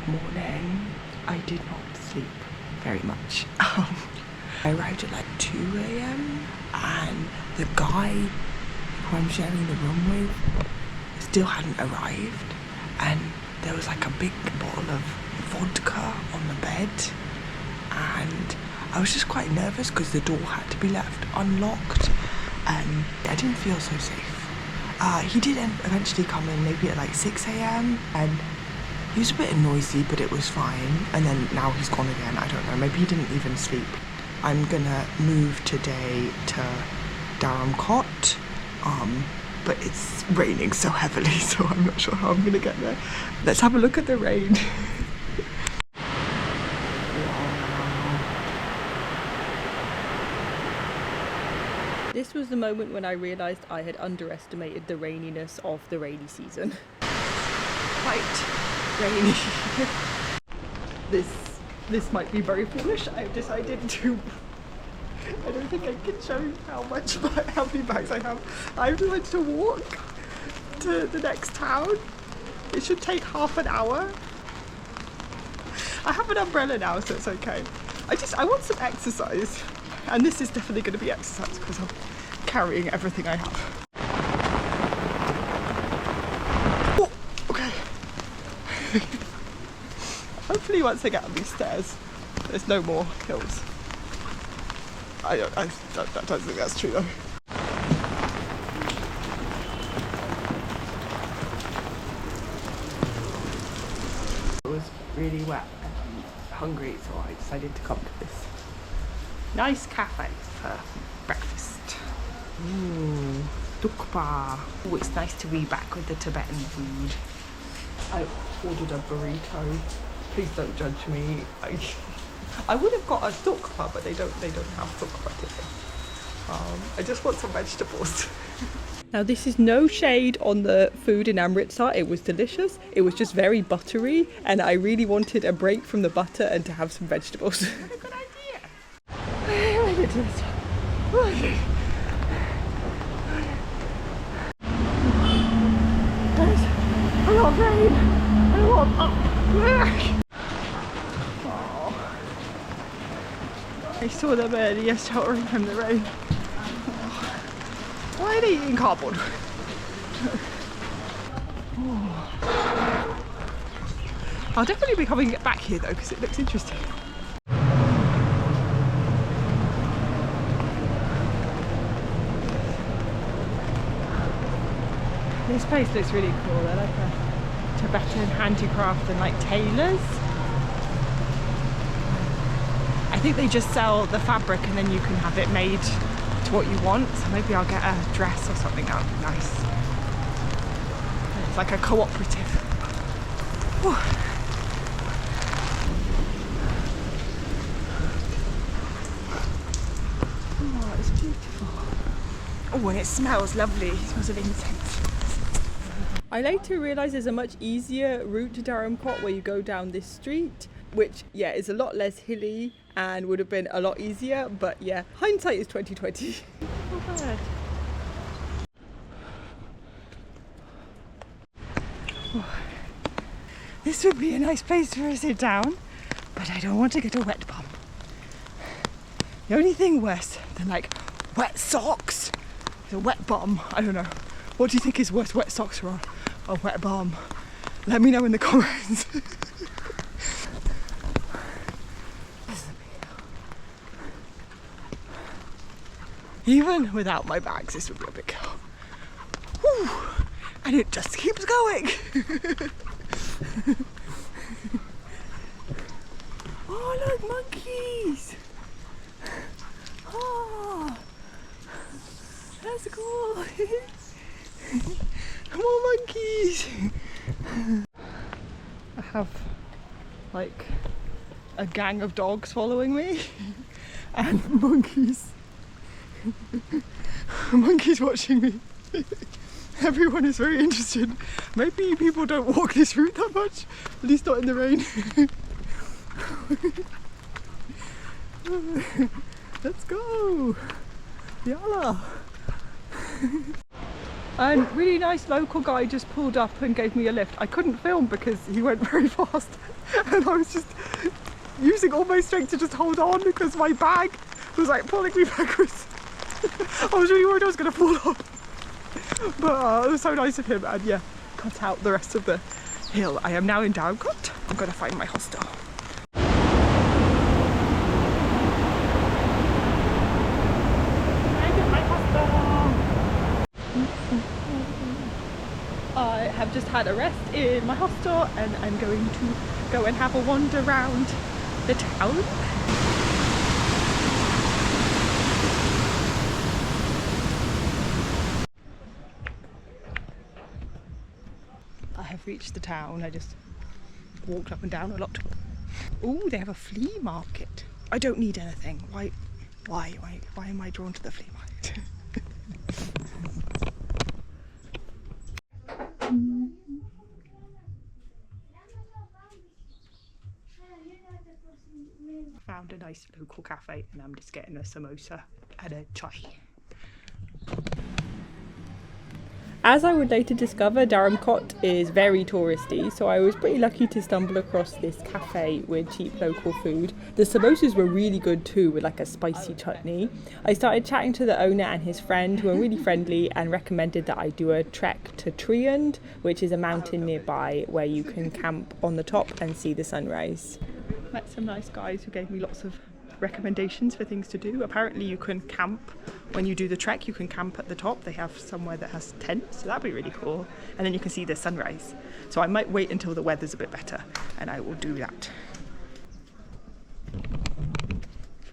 morning. I did not sleep very much. I arrived at like 2 a.m. and the guy who I'm sharing the room with still hadn't arrived, and there was like a big bottle of vodka on the bed, and I was just quite nervous because the door had to be left unlocked and I didn't feel so safe. He did eventually come in maybe at like 6 a.m. and he was a bit noisy, but it was fine. And then now he's gone again. I don't know, maybe he didn't even sleep. I'm gonna move today to Dharamkot, but it's raining so heavily, so I'm not sure how I'm gonna get there. Let's have a look at the rain. This was the moment when I realised I had underestimated the raininess of the rainy season. Quite rainy. This might be very foolish. I've decided to... I don't think I can show you how many bags I have. I've decided to walk to the next town. It should take half an hour. I have an umbrella now, so it's okay. I want some exercise. And this is definitely going to be exercise because I'm carrying everything I have. Oh, okay. Hopefully once I get up these stairs, there's no more hills. I don't think that's true though. It was really wet and I'm hungry, so I decided to come to this nice cafe for breakfast. Ooh, tukpa. Oh, it's nice to be back with the Tibetan food. I ordered a burrito. Please don't judge me. I would have got a tukpa, but they don't have tukpa today. I just want some vegetables. Now this is no shade on the food in Amritsar, it was delicious. It was just very buttery and I really wanted a break from the butter and to have some vegetables. What a good idea. I did this. There's a lot of rain and a lot of up. I saw them earlier sheltering from the rain. Why are they eating cardboard? I'll definitely be coming back here though because it looks interesting. This place looks really cool. They're like a Tibetan handicraft and like tailors. I think they just sell the fabric and then you can have it made to what you want. So maybe I'll get a dress or something. That would be nice. It's like a cooperative. Whew. Oh, it's beautiful. Oh, and it smells lovely. It smells of incense. I later realised there's a much easier route to Dharamkot where you go down this street, which yeah is a lot less hilly and would have been a lot easier, but yeah, hindsight is 2020. Oh, bad. Oh. This would be a nice place for a sit down, but I don't want to get a wet bum. The only thing worse than like wet socks is a wet bum. I don't know. What do you think is worse, wet socks or a wet bum? Let me know in the comments. Even without my bags, this would be a big hill. Whew. And it just keeps going. Oh, look, monkeys. Oh, that's cool. Come on, monkeys. I have like a gang of dogs following me and monkeys. Monkeys watching me. Everyone is very interested. Maybe people don't walk this route that much, at least not in the rain. Let's go! Yalla! And really nice local guy just pulled up and gave me a lift. I couldn't film because he went very fast and I was just using all my strength to just hold on because my bag was like pulling me backwards. I was really worried I was going to fall off. But it was so nice of him, and yeah, cut out the rest of the hill. I am now in Dharamkot. I'm going to find my hostel. I have just had a rest in my hostel and I'm going to go and have a wander around the town. I have reached the town. I just walked up and down a lot. Oh, they have a flea market. I don't need anything. Why am I drawn to the flea market? Found a nice local cafe and I'm just getting a samosa and a chai. As I would later discover, Dharamkot is very touristy, so I was pretty lucky to stumble across this cafe with cheap local food. The samosas were really good too, with like a spicy chutney. I started chatting to the owner and his friend, who were really friendly, and recommended that I do a trek to Triund, which is a mountain nearby where you can camp on the top and see the sunrise. Met some nice guys who gave me lots of recommendations for things to do. Apparently you can camp when you do the trek. You can camp at the top. They have somewhere that has tents, so that'd be really cool, and then you can see the sunrise. So I might wait until the weather's a bit better and I will do that.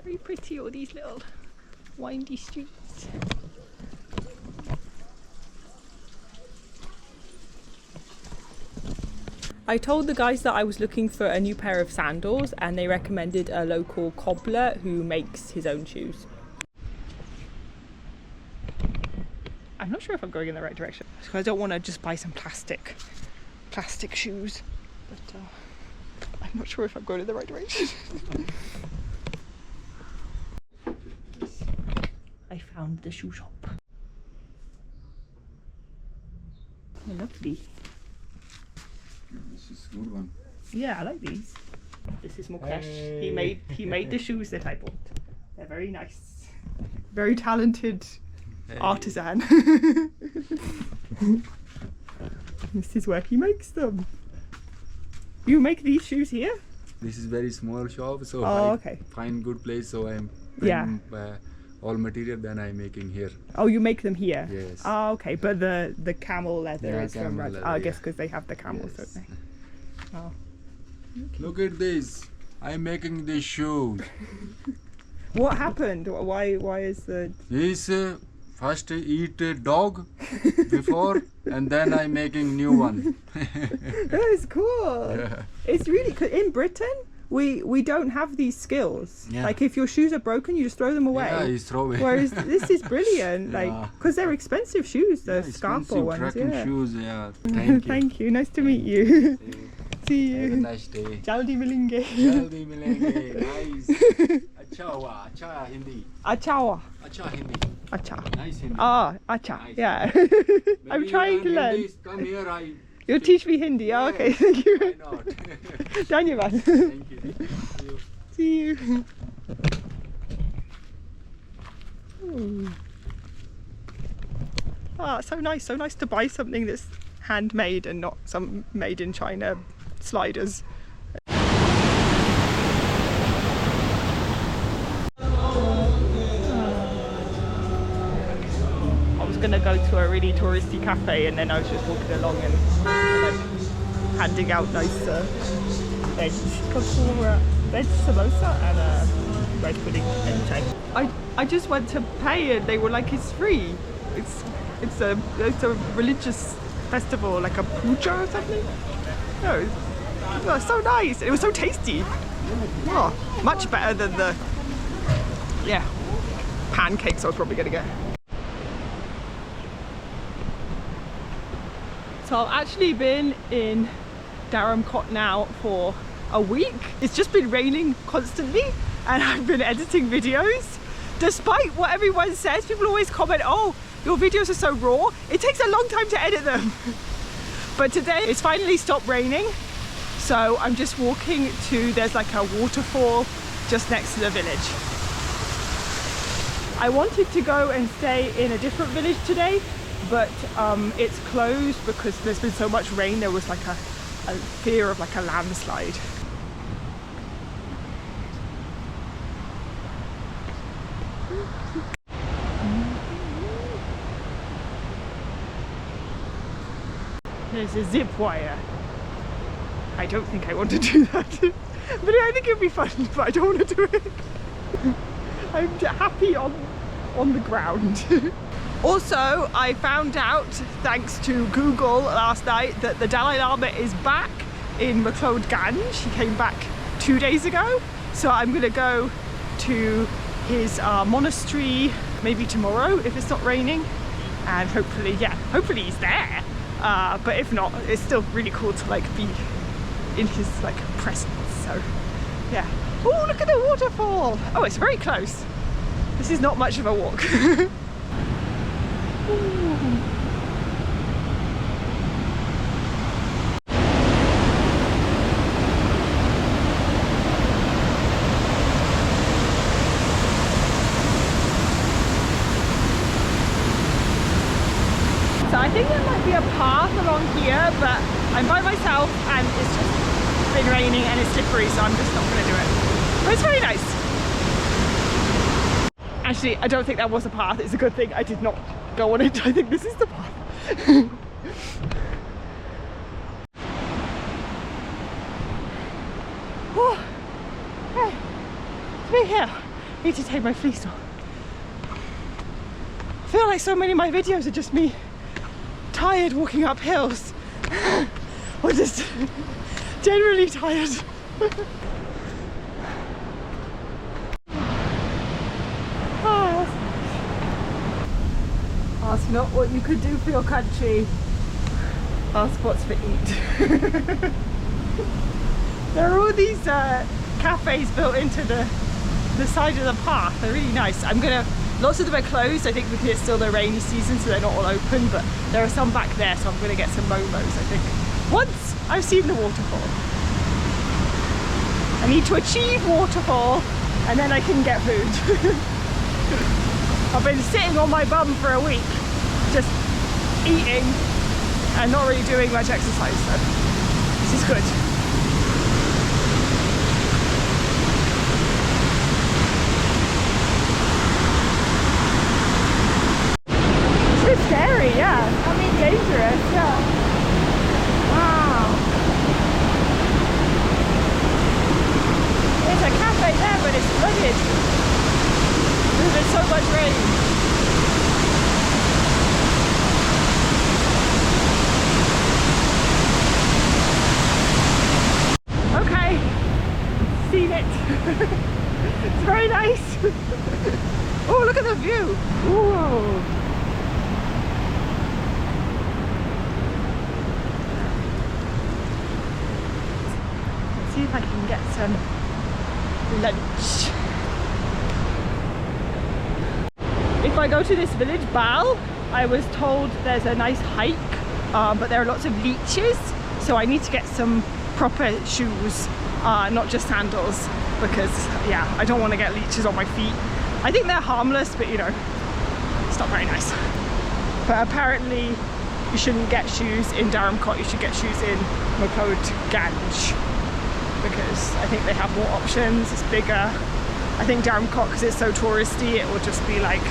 Very pretty, all these little windy streets. I told the guys that I was looking for a new pair of sandals and they recommended a local cobbler who makes his own shoes. I'm not sure if I'm going in the right direction because I don't want to just buy some plastic shoes, but I'm not sure if I'm going in the right direction. I found the shoe shop. They're lovely. This is a good one. Yeah, I like these. This is Mcleod. He made the shoes that I bought. They're very nice. Very talented artisan. This is where he makes them. You make these shoes here? This is very small shop, so okay. Find good place. So I'm all material then I'm making here. Oh, you make them here? Yes. Oh, okay. But the camel leather is from leather, I guess because they have the camels, yes. don't they? Oh. Look at this. I'm making this shoe. What happened? Why is the... This first eat a dog before and then I'm making new one. That's cool. Yeah. It's really cool. In Britain, we don't have these skills. Yeah. Like if your shoes are broken, you just throw them away. Yeah, you throw away. Whereas this is brilliant. Yeah. Like because they're expensive shoes, the scarpa ones. Trekking Yeah. shoes, yeah. Thank you. Thank you. Nice to meet you. See you. Have a nice day. Jaldi milenge. Jaldi milenge. Nice. Acha hua. Acha Hindi. Achawa. Acha Hindi. Acha. Nice Hindi. Ah, acha. Nice. Yeah. I'm Maybe trying to you learn. Hindi, come here. You'll teach me Hindi. Oh, okay. Thank you. Why not? Dhanyavad. Thank you. See you. Ooh. Ah, so nice to buy something that's handmade and not some made in China sliders. I was gonna go to a really touristy cafe and then I was just walking along and like handing out nice veg samosa and bread pudding and chai. I just went to pay and they were like, it's free. It's a religious festival, like a puja or something. No, it was so nice. It was so tasty. Oh, much better than the pancakes I was probably gonna get. So I've actually been in Dharamkot now for a week. It's just been raining constantly and I've been editing videos. Despite what everyone says, people always comment, oh, your videos are so raw, it takes a long time to edit them. But today it's finally stopped raining, so I'm just walking to, there's like a waterfall just next to the village. I wanted to go and stay in a different village today, but it's closed because there's been so much rain. There was like a fear of like a landslide. There's a zip wire. I don't think I want to do that. But I think it'd be fun, but I don't want to do it. I'm happy on the ground. Also, I found out, thanks to Google last night, that the Dalai Lama is back in Mcleod Ganj. He came back 2 days ago. So I'm gonna go to his monastery maybe tomorrow if it's not raining. And hopefully, yeah, hopefully he's there. But if not, it's still really cool to like be in his like presence. So yeah. Oh, look at the waterfall. Oh, it's very close. This is not much of a walk. So I think there might be a path along here, but I'm by myself and it's just been raining and it's slippery, so I'm just not going to do it. But it's very nice. Actually, I don't think that was a path. It's a good thing I did not go on it. I think this is the path. Oh, hey, it's me here. I need to take my fleece off. I feel like so many of my videos are just me tired walking up hills. Or just generally tired. Ask not what you could do for your country. Ask what's for eat. There are all these cafes built into the side of the path. They're really nice. Lots of them are closed, I think, because it's still the rainy season, so they're not all open, but there are some back there, so I'm going to get some momos, I think. Once I've seen the waterfall. I need to achieve waterfall, and then I can get food. I've been sitting on my bum for a week, just eating and not really doing much exercise, so this is good. It's a bit scary, yeah. I mean, dangerous, yeah. Wow. There's a cafe there, but it's flooded. There's been so much rain. Okay, seen it. It's very nice. Oh, look at the view. Ooh. Let's see if I can get some lunch. If I go to this village, Bal, I was told there's a nice hike, but there are lots of leeches, so I need to get some proper shoes, not just sandals, because yeah, I don't want to get leeches on my feet. I think they're harmless, but you know, it's not very nice. But apparently you shouldn't get shoes in Dharamkot, you should get shoes in Mcleod Ganj, because I think they have more options, it's bigger. I think Dharamkot, because it's so touristy, it will just be like,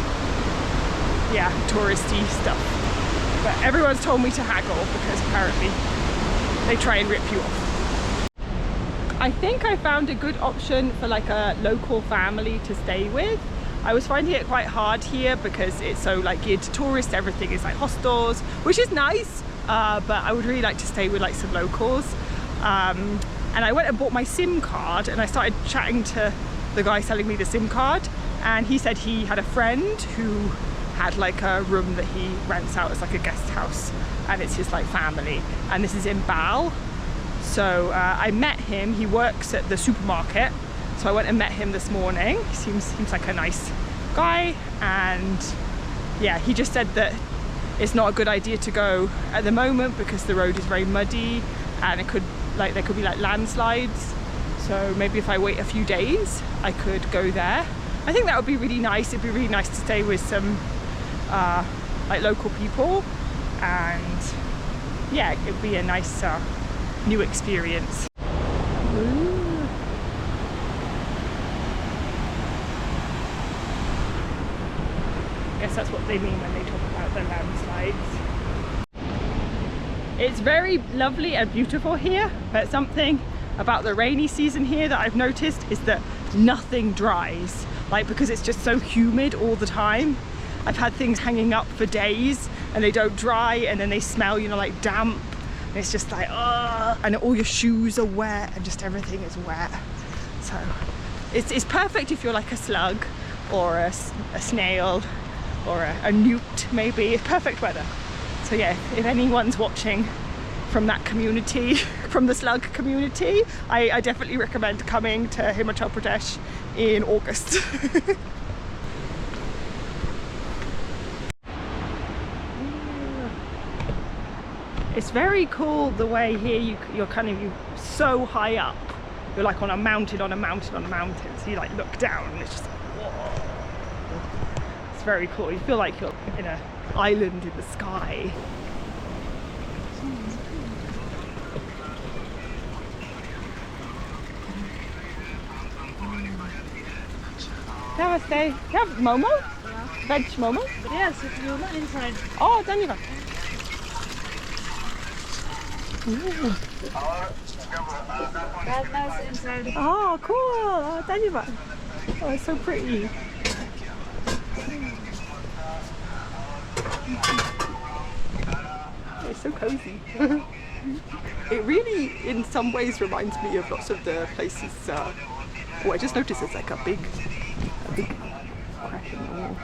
yeah, touristy stuff. But everyone's told me to haggle because apparently they try and rip you off. I think I found a good option for like a local family to stay with. I was finding it quite hard here because it's so like geared to tourists, everything is like hostels, which is nice, but I would really like to stay with like some locals. And I went and bought my SIM card and I started chatting to the guy selling me the SIM card, and he said he had a friend who had like a room that he rents out as like a guest house, and it's his like family, and this is in Bal. So I met him, he works at the supermarket, so I went and met him this morning. He seems like a nice guy, and yeah, he just said that it's not a good idea to go at the moment because the road is very muddy and it could there could be like landslides. So maybe if I wait a few days, I could go there. I think that would be really nice. It'd be really nice to stay with some like local people, and yeah, it'd be a nice new experience. Ooh. Guess that's what they mean when they talk about the landslides. It's very lovely and beautiful here, but something about the rainy season here that I've noticed is that nothing dries, like because it's just so humid all the time. I've had things hanging up for days and they don't dry, and then they smell, you know, like damp, and it's just like, oh, and all your shoes are wet and just everything is wet. So it's perfect if you're like a slug or a snail or a newt maybe. It's perfect weather. So yeah, if anyone's watching from that community, from the slug community, I definitely recommend coming to Himachal Pradesh in August. It's very cool the way here you're so high up. You're like on a mountain, on a mountain, on a mountain. So you like look down and it's just like, whoa. It's very cool. You feel like you're in an island in the sky. Namaste. You have momo? Yeah. Veg momo? Yes, if you're not inside. Oh, dhanyavad. That's nice inside. Oh, cool. Oh, dhanyavad. Oh, it's so pretty. It's so cozy. It really, in some ways, reminds me of lots of the places. I just noticed there's like a big crack in the wall.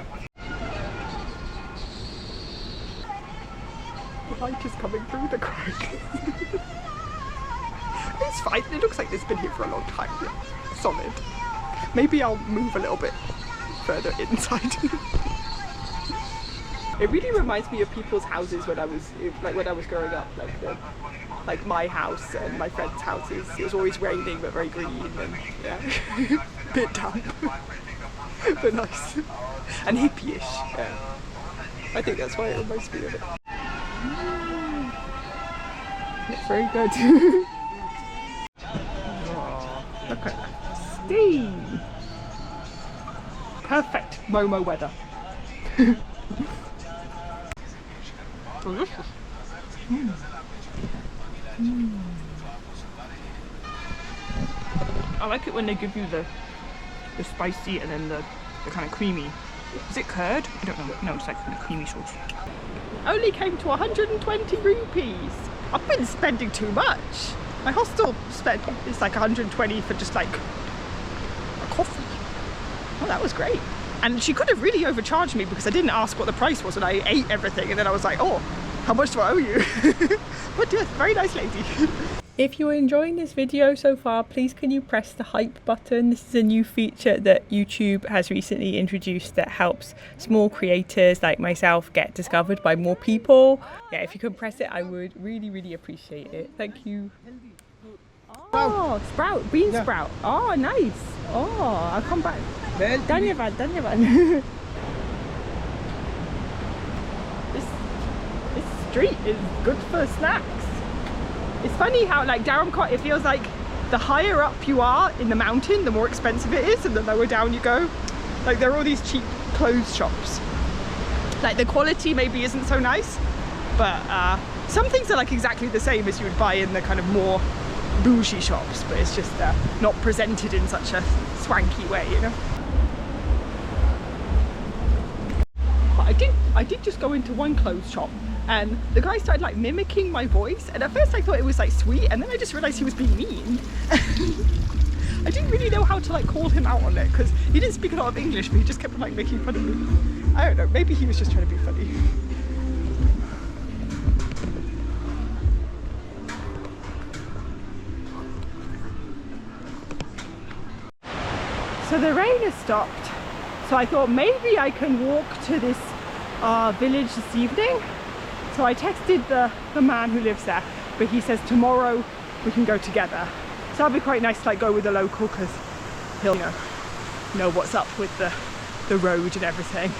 The light is coming through the crack. It's fine. It looks like it's been here for a long time. Yeah, solid. Maybe I'll move a little bit further inside. It really reminds me of people's houses when I was growing up, like my house and my friends' houses. It was always raining but very green and yeah, bit damp, but nice and hippie-ish. Yeah, I think that's why it reminds me of it. It's very good. Oh, look at that steam. Perfect Momo weather. Delicious. I like it when they give you the spicy and then the kind of creamy. Is it curd? I don't know. No, it's like the creamy sauce. Only came to 120 rupees. I've been spending too much. My hostel spent, it's like 120 for just like a coffee. Oh, that was great. And she could have really overcharged me because I didn't ask what the price was and I ate everything, and then I was like, oh, how much do I owe you? But yes, very nice lady. If you're enjoying this video so far, please can you press the hype button. This is a new feature that YouTube has recently introduced that helps small creators like myself get discovered by more people. Yeah, if you can press it, I would really, really appreciate it. Thank you. Oh, sprout, bean sprout. Oh, nice. Oh, I'll come back. Dhanyavad, dhanyavad. This street is good for snacks. It's funny how like Dharamkot, it feels like the higher up you are in the mountain, the more expensive it is, and the lower down you go. Like there are all these cheap clothes shops. Like the quality maybe isn't so nice, but some things are like exactly the same as you would buy in the kind of more bougie shops, but it's just not presented in such a swanky way, you know. But I did just go into one clothes shop and the guy started like mimicking my voice, and at first I thought it was like sweet, and then I just realized he was being mean. I didn't really know how to like call him out on it because he didn't speak a lot of English, but he just kept like making fun of me. I don't know, maybe he was just trying to be funny. So the rain has stopped, so I thought maybe I can walk to this our village this evening. So I texted the man who lives there, but he says tomorrow we can go together. So that'd be quite nice to like go with a local, because he'll know what's up with the road and everything.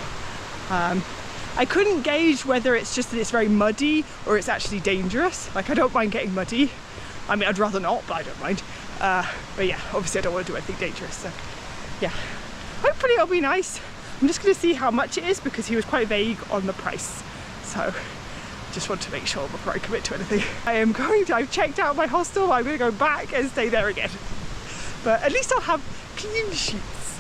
I couldn't gauge whether it's just that it's very muddy or it's actually dangerous. Like, I don't mind getting muddy. I mean, I'd rather not, but I don't mind. But yeah, obviously I don't want to do anything dangerous, so yeah. Hopefully it'll be nice. I'm just going to see how much it is, because he was quite vague on the price. So just want to make sure before I commit to anything. I've checked out my hostel. I'm going to go back and stay there again. But at least I'll have clean sheets.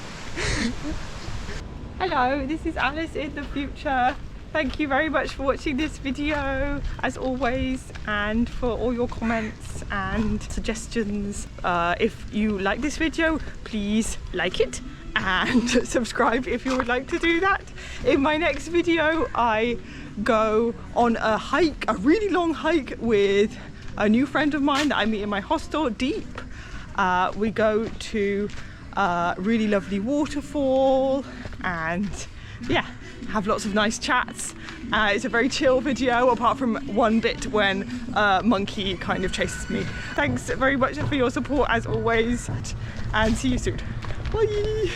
Hello, this is Alice in the future. Thank you very much for watching this video, as always, and for all your comments and suggestions. If you like this video, please like it and subscribe if you would like to do that. In my next video, I go on a hike, a really long hike, with a new friend of mine that I meet in my hostel, Deep. We go to a really lovely waterfall and yeah, have lots of nice chats. It's a very chill video, apart from one bit when a monkey kind of chases me. Thanks very much for your support as always, and see you soon. Bye!